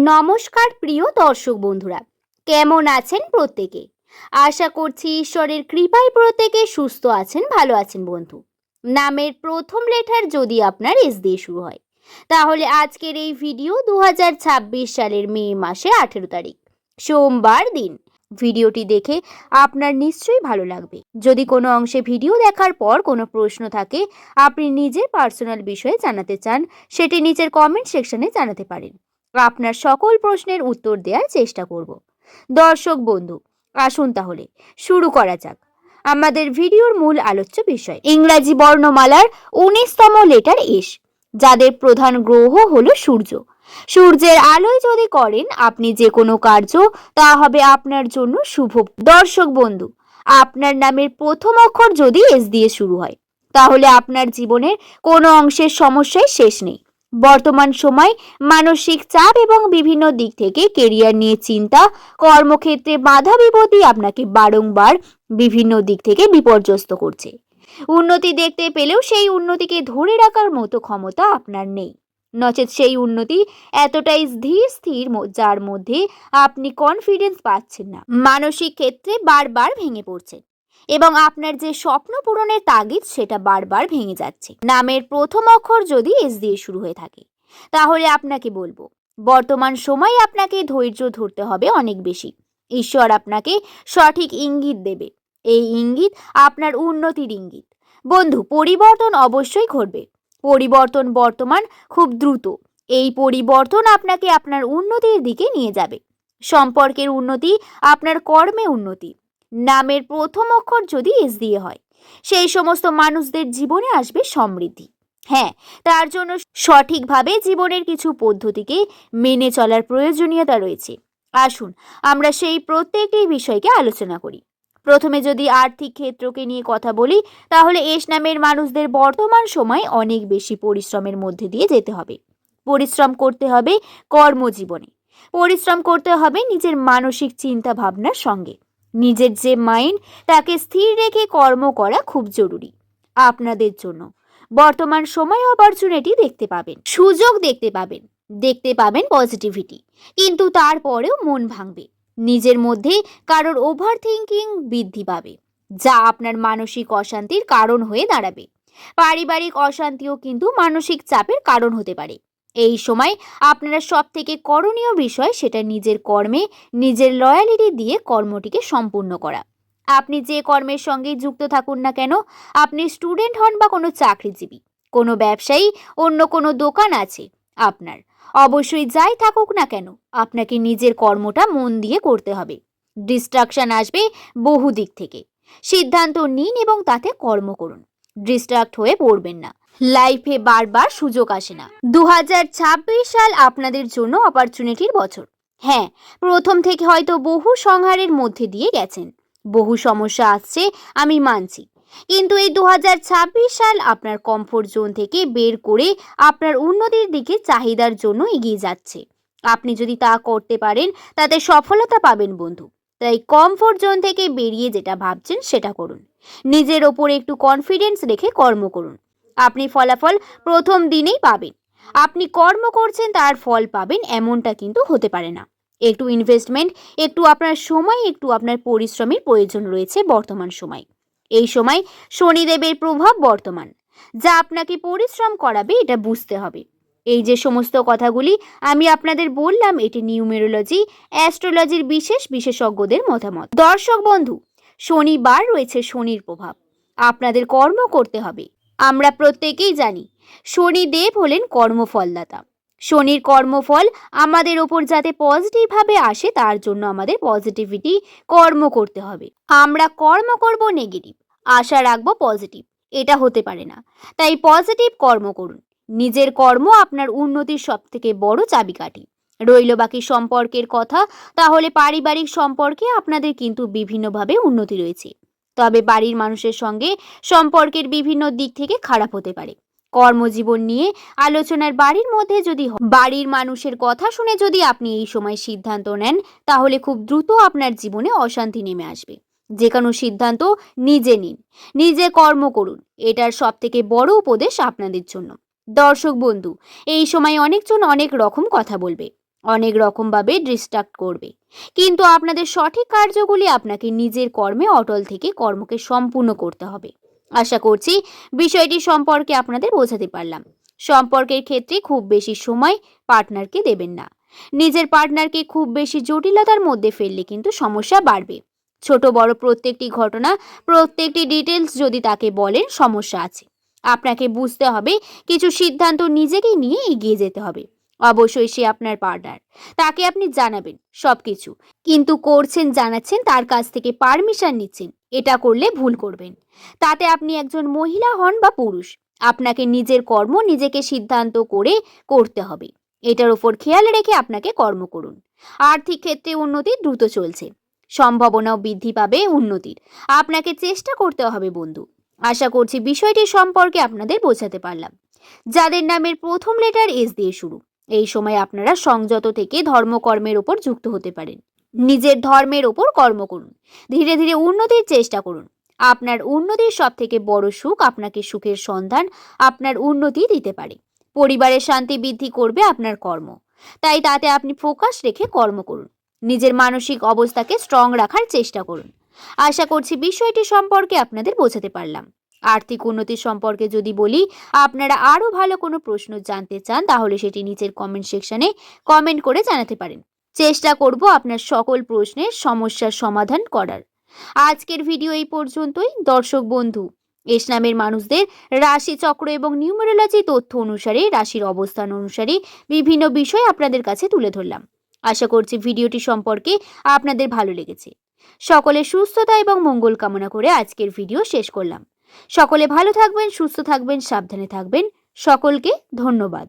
নমস্কার প্রিয় দর্শক বন্ধুরা, কেমন আছেন প্রত্যেকে? আশা করছি ঈশ্বরের কৃপায় প্রত্যেকে সুস্থ আছেন, ভালো আছেন। বন্ধু, নামের প্রথম লেটার যদি আপনার এস দিয়ে শুরু হয়, তাহলে আজকের এই ভিডিও 2026 সালের মে মাসের 18 তারিখ সোমবার দিন। ভিডিওটি দেখে আপনার নিশ্চয়ই ভালো লাগবে। যদি কোনো অংশে ভিডিও দেখার পর কোনো প্রশ্ন থাকে, আপনি নিজের পার্সোনাল বিষয়ে জানাতে চান, সেটি নিচের কমেন্ট সেকশনে জানাতে পারেন। আপনার সকল প্রশ্নের উত্তর দেওয়ার চেষ্টা করব। দর্শক বন্ধু, আসুন তাহলে শুরু করা যাক আমাদের ভিডিওর মূল আলোচ্য বিষয়। ইংরাজি বর্ণমালার 19তম লেটার এস, যাদের প্রধান গ্রহ হলো সূর্য। সূর্যের আলোয় যদি করেন আপনি যে কোনো কার্য, তা হবে আপনার জন্য শুভ। দর্শক বন্ধু, আপনার নামের প্রথম অক্ষর যদি এস দিয়ে শুরু হয়, তাহলে আপনার জীবনের কোনো অংশের সমস্যায় শেষ নেই। বর্তমান সময় মানসিক চাপ এবং বিভিন্ন দিক থেকে কেরিয়ার নিয়ে চিন্তা, কর্মক্ষেত্রে বাধা বিপত্তি আপনাকে বারংবার বিভিন্ন দিক থেকে বিপর্যস্ত করছে। উন্নতি দেখতে পেলেও সেই উন্নতিকে ধরে রাখার মতো ক্ষমতা আপনার নেই, নচেত সেই উন্নতি এতটাই ধীর স্থির যার মধ্যে আপনি কনফিডেন্স পাচ্ছেন না। মানসিক ক্ষেত্রে বারবার ভেঙে পড়ছেন এবং আপনার যে স্বপ্ন পূরণের তাগিদ সেটা বারবার ভেঙে যাচ্ছে। নামের প্রথম অক্ষর যদি এস দিয়ে শুরু হয়ে থাকে, তাহলে আপনাকে বলবো, বর্তমান সময়ে আপনাকে ধৈর্য ধরতে হবে অনেক বেশি। ঈশ্বর আপনাকে সঠিক ইঙ্গিত দেবে, এই ইঙ্গিত আপনার উন্নতির ইঙ্গিত। বন্ধু, পরিবর্তন অবশ্যই ঘটবে। পরিবর্তন বর্তমান খুব দ্রুত। এই পরিবর্তন আপনাকে আপনার উন্নতির দিকে নিয়ে যাবে। সম্পর্কের উন্নতি, আপনার কর্মে উন্নতি। নামের প্রথম অক্ষর যদি এস দিয়ে হয়, সেই সমস্ত মানুষদের জীবনে আসবে সমৃদ্ধি। হ্যাঁ, তার জন্য সঠিকভাবে জীবনের কিছু পদ্ধতিকে মেনে চলার প্রয়োজনীয়তা রয়েছে। আসুন আমরা সেই প্রত্যেকটি বিষয়কে আলোচনা করি। প্রথমে যদি আর্থিক ক্ষেত্রকে নিয়ে কথা বলি, তাহলে এস নামের মানুষদের বর্তমান সময় অনেক বেশি পরিশ্রমের মধ্যে দিয়ে যেতে হবে। পরিশ্রম করতে হবে কর্মজীবনে, পরিশ্রম করতে হবে নিজের মানসিক চিন্তা ভাবনার সঙ্গে। নিজের যে মাইন্ড, তাকে স্থির রেখে কর্ম করা খুব জরুরি আপনাদের জন্য। বর্তমান সময় অপরচুনিটি দেখতে পাবেন, সুযোগ দেখতে পাবেন পজিটিভিটি, কিন্তু তারপরেও মন ভাঙবে। নিজের মধ্যে কারোর ওভার থিঙ্কিং বৃদ্ধি পাবে, যা আপনার মানসিক অশান্তির কারণ হয়ে দাঁড়াবে। পারিবারিক অশান্তিও কিন্তু মানসিক চাপের কারণ হতে পারে। এই সময় আপনারা সব থেকে করণীয় বিষয় সেটা নিজের কর্মে নিজের লয়ালিটি দিয়ে কর্মটিকে সম্পূর্ণ করা। আপনি যে কর্মের সঙ্গে যুক্ত থাকুন না কেন, আপনি স্টুডেন্ট হন বা কোনো চাকরিজীবী, কোনো ব্যবসায়ী, অন্য কোনো দোকান আছে আপনার, অবশ্যই যাই থাকুক না কেন, আপনাকে নিজের কর্মটা মন দিয়ে করতে হবে। ডিস্ট্রাকশন আসবে বহু দিক থেকে। সিদ্ধান্ত নিন এবং তাতে কর্ম করুন। ডিস্ট্রাক্ট হয়ে পড়বেন না। লাইফে বারবার সুযোগ আসে না। 2026 সাল আপনাদের জন্য অপরচুনিটির বছর। হ্যাঁ, প্রথম থেকে হয়তো বহু সংহারের মধ্যে দিয়ে গেছেন, বহু সমস্যা আসছে, আমি মানছি। কিন্তু এই 2026 সাল আপনার কমফোর্ট জোন থেকে বের করে আপনার উন্নতির দিকে চাহিদার জন্য এগিয়ে যাচ্ছে। আপনি যদি তা করতে পারেন, তাতে সফলতা পাবেন বন্ধু। তাই কমফোর্ট জোন থেকে বেরিয়ে যেটা ভাবছেন সেটা করুন। নিজের ওপর একটু কনফিডেন্স রেখে কর্ম করুন। আপনি ফলাফল প্রথম দিনেই পাবেন। আপনি কর্ম করছেন, তার ফল পাবেন এমনটা কিন্তু হতে পারে না। একটু ইনভেস্টমেন্ট, একটু আপনার সময়, একটু আপনার পরিশ্রমের প্রয়োজন রয়েছে বর্তমান সময়। এই সময় শনিদেবের প্রভাব বর্তমান, যা আপনাকে পরিশ্রম করাবে, এটা বুঝতে হবে। এই যে সমস্ত কথাগুলি আমি আপনাদের বললাম, এটি নিউমেরোলজি, অ্যাস্ট্রোলজির বিশেষজ্ঞদের মতামত। দর্শক বন্ধু, শনিবার রয়েছে শনির প্রভাব, আপনাদের কর্ম করতে হবে। আমরা প্রত্যেকেই জানি শনিদেব হলেন কর্মফলদাতা। শনির কর্মফল আমাদের ওপর যাতে পজিটিভভাবে আসে, তার জন্য আমাদের পজিটিভিটি কর্ম করতে হবে। আমরা কর্ম করব নেগেটিভ, আশা রাখবো পজিটিভ, এটা হতে পারে না। তাই পজিটিভ কর্ম করুন। নিজের কর্ম আপনার উন্নতির সব থেকে বড় চাবিকাঠি। রইল বাকি সম্পর্কের কথা, তাহলে পারিবারিক সম্পর্কে আপনাদের কিন্তু বিভিন্নভাবে উন্নতি রয়েছে, তবে বাড়ির মানুষের সঙ্গে সম্পর্কের বিভিন্ন দিক থেকে খারাপ হতে পারে। কর্মজীবন নিয়ে আলোচনার বাড়ির মধ্যে যদি বাড়ির মানুষের কথা শুনে যদি আপনি এই সময় সিদ্ধান্ত নেন, তাহলে খুব দ্রুত আপনার জীবনে অশান্তি নেমে আসবে। যে কোনো সিদ্ধান্ত নিজে নিন, নিজে কর্ম করুন, এটার সব থেকে বড় উপদেশ আপনাদের জন্য। দর্শক বন্ধু, এই সময় অনেকজন অনেক রকম কথা বলবে, অনেক রকমভাবে ডিস্ট্রাক্ট করবে, কিন্তু আপনাদের সঠিক কার্যগুলি আপনাকে নিজের কর্মে অটল থেকে কর্মকে সম্পূর্ণ করতে হবে। আশা করছি বিষয়টি সম্পর্কে আপনাদের বোঝাতে পারলাম। সম্পর্কের ক্ষেত্রে খুব বেশি সময় পার্টনারকে দেবেন না। নিজের পার্টনারকে খুব বেশি জটিলতার মধ্যে ফেললে কিন্তু সমস্যা বাড়বে। ছোট বড় প্রত্যেকটি ঘটনা, প্রত্যেকটি ডিটেলস যদি তাকে বলেন সমস্যা আছে, আপনাকে বুঝতে হবে কিছু সিদ্ধান্ত নিজেকেই নিয়ে এগিয়ে যেতে হবে। অবশ্যই সে আপনার পার্টনার, তাকে আপনি জানাবেন সবকিছু, কিন্তু করছেন জানাচ্ছেন তার কাছ থেকে পারমিশন নিচ্ছেন, এটা করলে ভুল করবেন। তাতে আপনি একজন মহিলা হন বা পুরুষ, আপনাকে নিজের কর্ম নিজেকে সিদ্ধান্ত করে করতে হবে। এটার উপর খেয়াল রেখে আপনাকে কর্ম করুন। আর্থিক ক্ষেত্রে উন্নতি দ্রুত চলছে, সম্ভাবনাও বৃদ্ধি পাবে উন্নতির। আপনাকে চেষ্টা করতে হবে বন্ধু। আশা করছি বিষয়টি সম্পর্কে আপনাদের বোঝাতে পারলাম। যাদের নামের প্রথম লেটার এস দিয়ে শুরু, এই সময় আপনারা সংযত থেকে ধর্মকর্মের ওপর যুক্ত হতে পারেন। নিজের ধর্মের ওপর কর্ম করুন, ধীরে ধীরে উন্নতির চেষ্টা করুন। আপনার উন্নতির সব থেকে বড় সুখ, আপনাকে সুখের সন্ধান আপনার উন্নতি দিতে পারে। পরিবারের শান্তি বৃদ্ধি করবে আপনার কর্ম, তাই তাতে আপনি ফোকাস রেখে কর্ম করুন। নিজের মানসিক অবস্থাকে স্ট্রং রাখার চেষ্টা করুন। আশা করছি বিষয়টি সম্পর্কে আপনাদের বোঝাতে পারলাম। আর্থিক উন্নতি সম্পর্কে যদি বলি, আপনারা আরো ভালো কোনো প্রশ্ন জানতে চান তাহলে সেটি নিচের কমেন্ট সেকশনে কমেন্ট করে জানাতে পারেন। চেষ্টা করব আপনার সকল প্রশ্নের সমস্যার সমাধান করার। আজকের ভিডিও এই পর্যন্তই। দর্শক বন্ধু, এস নামের মানুষদের রাশি চক্র এবং নিউমেরোলজি তথ্য অনুসারে, রাশির অবস্থান অনুসারে বিভিন্ন বিষয় আপনাদের কাছে তুলে ধরলাম। আশা করছি ভিডিওটি সম্পর্কে আপনাদের ভালো লেগেছে। সকলের সুস্থতা এবং মঙ্গল কামনা করে আজকের ভিডিও শেষ করলাম। সকলে ভালো থাকবেন, সুস্থ থাকবেন, সাবধানে থাকবেন। সকলকে ধন্যবাদ।